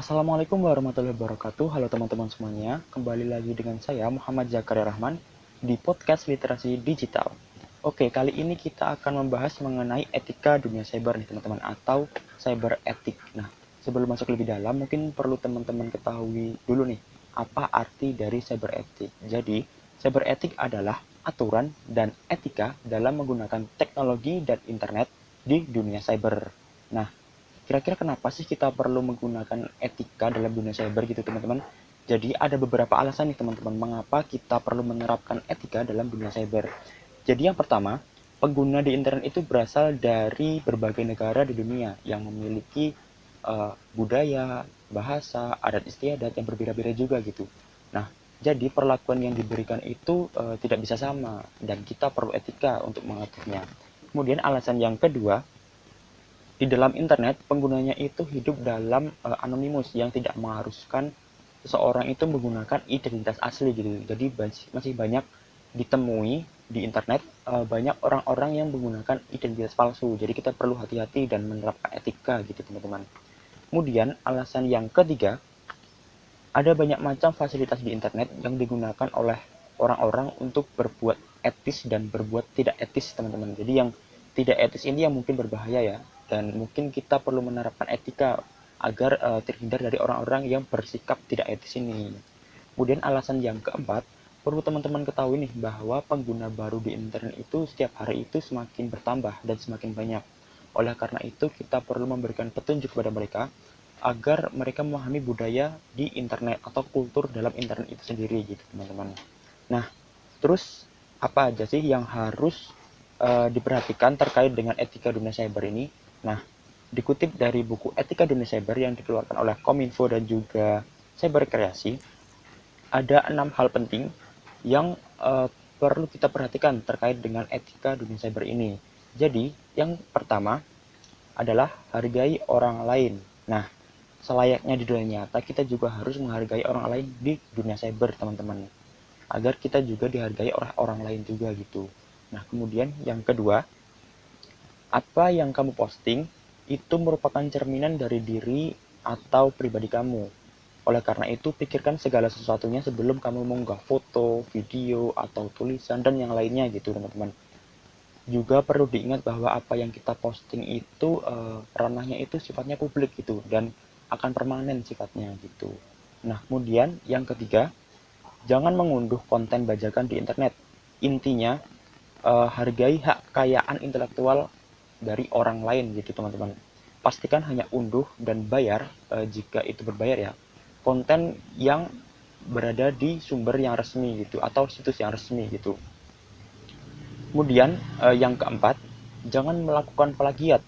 Assalamualaikum warahmatullahi wabarakatuh. Halo teman-teman semuanya. Kembali lagi dengan saya Muhammad Zakaria Rahman di podcast Literasi Digital. Oke, kali ini kita akan membahas mengenai etika dunia cyber nih teman-teman, atau cyber etik. Nah, sebelum masuk lebih dalam, mungkin perlu teman-teman ketahui dulu nih, apa arti dari cyber etik. Jadi, cyber etik adalah aturan dan etika dalam menggunakan teknologi dan internet di dunia cyber. Nah, kira-kira kenapa sih kita perlu menggunakan etika dalam dunia cyber gitu teman-teman? Jadi ada beberapa alasan nih teman-teman mengapa kita perlu menerapkan etika dalam dunia cyber. Jadi yang pertama, pengguna di internet itu berasal dari berbagai negara di dunia yang memiliki budaya, bahasa, adat istiadat yang berbeda-beda juga gitu. Nah, jadi perlakuan yang diberikan itu tidak bisa sama dan kita perlu etika untuk mengaturnya. Kemudian alasan yang kedua, di dalam internet, penggunanya itu hidup dalam anonimus yang tidak mengharuskan seseorang itu menggunakan identitas asli gitu. Jadi masih banyak ditemui di internet banyak orang-orang yang menggunakan identitas palsu. Jadi kita perlu hati-hati dan menerapkan etika gitu teman-teman. Kemudian alasan yang ketiga, ada banyak macam fasilitas di internet yang digunakan oleh orang-orang untuk berbuat etis dan berbuat tidak etis teman-teman. Jadi yang tidak etis ini yang mungkin berbahaya ya, dan mungkin kita perlu menerapkan etika agar terhindar dari orang-orang yang bersikap tidak etis ini. Kemudian alasan yang keempat, perlu teman-teman ketahui nih bahwa pengguna baru di internet itu setiap hari itu semakin bertambah dan semakin banyak. Oleh karena itu kita perlu memberikan petunjuk kepada mereka agar mereka memahami budaya di internet atau kultur dalam internet itu sendiri gitu teman-teman. Nah, terus apa aja sih yang harus diperhatikan terkait dengan etika dunia cyber ini? Nah, dikutip dari buku Etika Dunia Cyber yang dikeluarkan oleh Kominfo dan juga Cyber Kreasi, ada 6 hal penting yang perlu kita perhatikan terkait dengan etika dunia cyber ini. Jadi, yang pertama adalah hargai orang lain. Nah, selayaknya di dunia nyata, kita juga harus menghargai orang lain di dunia cyber, teman-teman. Agar kita juga dihargai oleh orang lain juga gitu. Nah, kemudian yang kedua, apa yang kamu posting itu merupakan cerminan dari diri atau pribadi kamu. Oleh karena itu, pikirkan segala sesuatunya sebelum kamu mengunggah foto, video, atau tulisan, dan yang lainnya gitu, teman-teman. Juga perlu diingat bahwa apa yang kita posting itu ranahnya itu sifatnya publik gitu dan akan permanen sifatnya gitu. Nah, kemudian yang ketiga, jangan mengunduh konten bajakan di internet. Intinya hargai hak kekayaan intelektual dari orang lain gitu, teman-teman. Pastikan hanya unduh dan bayar jika itu berbayar ya. Konten yang berada di sumber yang resmi gitu atau situs yang resmi gitu. Kemudian yang keempat, jangan melakukan plagiat.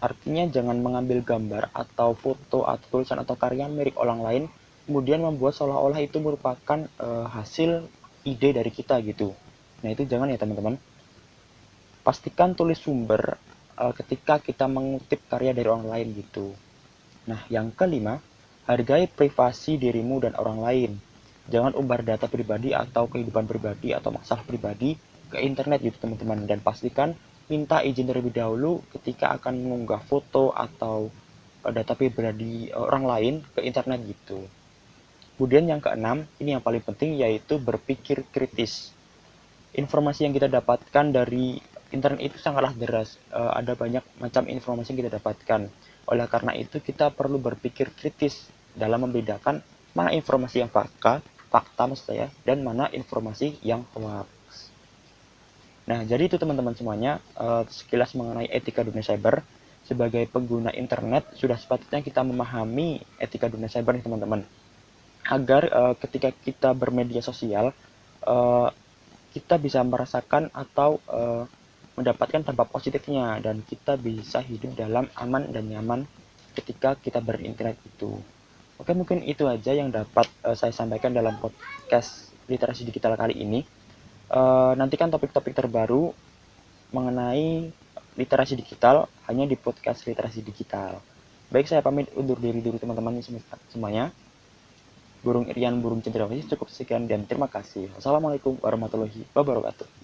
Artinya jangan mengambil gambar atau foto atau tulisan atau karya milik orang lain kemudian membuat seolah-olah itu merupakan hasil ide dari kita gitu. Nah, itu jangan ya teman-teman. Pastikan tulis sumber ketika kita mengutip karya dari orang lain gitu. Nah, yang kelima, hargai privasi dirimu dan orang lain. Jangan umbar data pribadi atau kehidupan pribadi atau masalah pribadi ke internet gitu teman-teman, dan pastikan minta izin terlebih dahulu ketika akan mengunggah foto atau data pribadi orang lain ke internet gitu. Kemudian yang keenam, ini yang paling penting yaitu berpikir kritis. Informasi yang kita dapatkan dari internet itu sangatlah deras. Ada banyak macam informasi yang kita dapatkan. Oleh karena itu kita perlu berpikir kritis dalam membedakan mana informasi yang fakta maksud saya, dan mana informasi yang hoax. Nah, jadi itu teman-teman semuanya sekilas mengenai etika dunia cyber. Sebagai pengguna internet, sudah sepatutnya kita memahami etika dunia cyber nih teman-teman. Agar ketika kita bermedia sosial, kita bisa merasakan atau mendapatkan dampak positifnya dan kita bisa hidup dalam aman dan nyaman ketika kita berinternet itu. Oke, mungkin itu aja yang dapat saya sampaikan dalam podcast literasi digital kali ini. Nantikan topik-topik terbaru mengenai literasi digital hanya di podcast literasi digital. Baik, saya pamit undur diri dulu teman-teman semuanya. Burung Irian, burung cendrawasih, cukup sekian dan terima kasih. Wassalamualaikum warahmatullahi wabarakatuh.